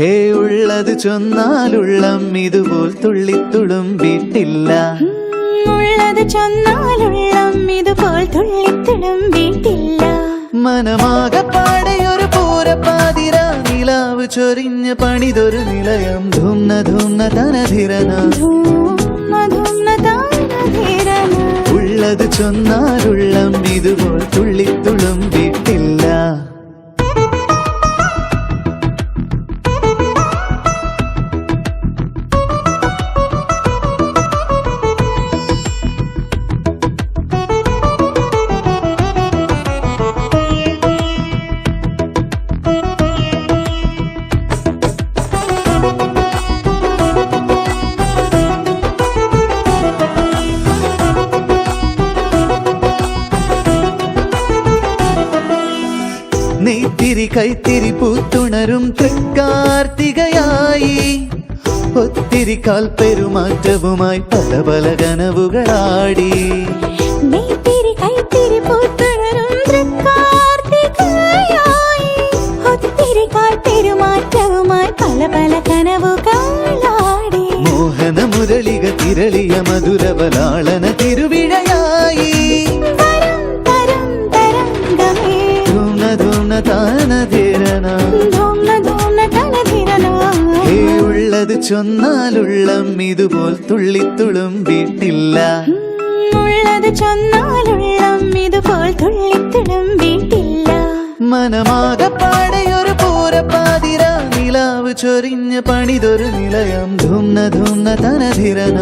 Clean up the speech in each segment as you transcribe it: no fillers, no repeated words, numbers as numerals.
ഹേ ഉള്ളത് ചൊന്നാലുള്ളം ഇതുപോൽ തുള്ളിത്തുളുമ്പിട്ടില്ല. ഉള്ളത് ചൊന്നാലുള്ളം ഇതുപോൽ തുള്ളിത്തുളുമ്പിട്ടില്ല. മനമാകപ്പാടെയൊരു പൂരപ്പാതിര നിലാവ് ചൊരിഞ്ഞ് പണിതൊരു നിലയം. ധൂംന ധൂംന തനധിരന ഉള്ളത് ചൊന്നാലുള്ളം ഇതുപോൽ തുള്ളിത്തുളുമ്പിട്ടില്ല. നെയ്ത്തിരി കൈത്തിരി പൂത്തുണരും തൃക്കാർത്തികയായി ഒത്തിരി കാൽപ്പെരുമാറ്റവുമായി പല പല കനവുകളാടി. നെയ്ത്തിരി കൈത്തിരി പൂത്തുണരും തൃക്കാർത്തികയായി ഒത്തിരി കാൽപ്പെരുമാറ്റവുമായി പല പല കനവുകളാടി. മോഹന മുരളിക തിരളിയ മധുരവലാളന തിരുവിഴയായി. ഉള്ളത് ചൊന്നാലുള്ളം ഇതുപോൽ തുള്ളിത്തുളുമ്പിട്ടില്ല. ഉള്ളത് ചൊന്നാലുള്ളം ഇതുപോൽ തുള്ളിത്തുളുമ്പിട്ടില്ല. മനമാകപ്പാടെയൊരു പൂരപ്പാതിര നിലാവ് ചൊരിഞ്ഞ് പണിതൊരു നിലയം. ധൂംന ധൂംന തനധിരന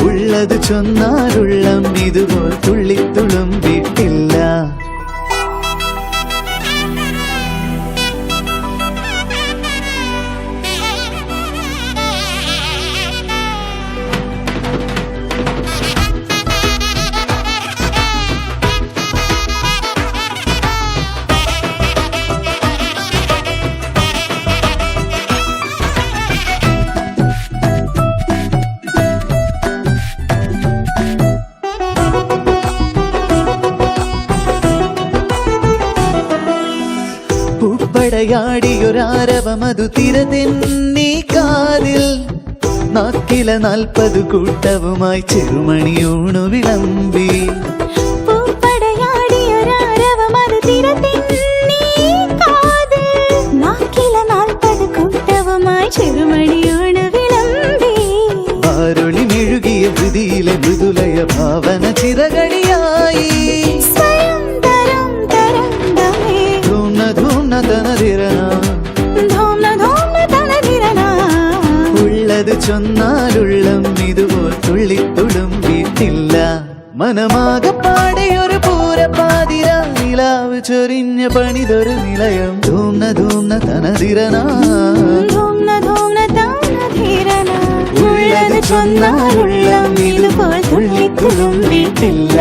ഉള്ളത് ചൊന്നാലുള്ളം ഇതുപോൽ തുള്ളിത്തുളുമ്പിട്ടില്ല. പടയാടിയൊരാരവമതു തിരതെന്നീ കാതിൽ. നാക്കില 40 കൂട്ടവുമായി ചെറുമണിയൂണു വിളമ്പി. പടയാടിയൊരാരവമതു തിരതെന്നീ കാതിൽ. നാക്കില 40 കൂട്ടവുമായി ചെറുമണിയൂണു വിളമ്പി. ആരൊളി മെഴുകിയ ഹൃതിയിലെ മൃദുലയ ഭാവന ചിറകടിയായി. ഉള്ളത് ചൊന്നാലുള്ളം ഇതുപോൽ തുള്ളിത്തുളുമ്പിട്ടില്ല. മനമാകപ്പാടെയൊരു പൂരപ്പാതിര നിലാവ് ചൊരിഞ്ഞ് പണിതൊരു നിലയം. ധൂംന ധൂംന തനധിരന ഉള്ളത് ചൊന്നാലുള്ളം ഇതുപോൽ തുള്ളിത്തുളുമ്പിട്ടില്ല.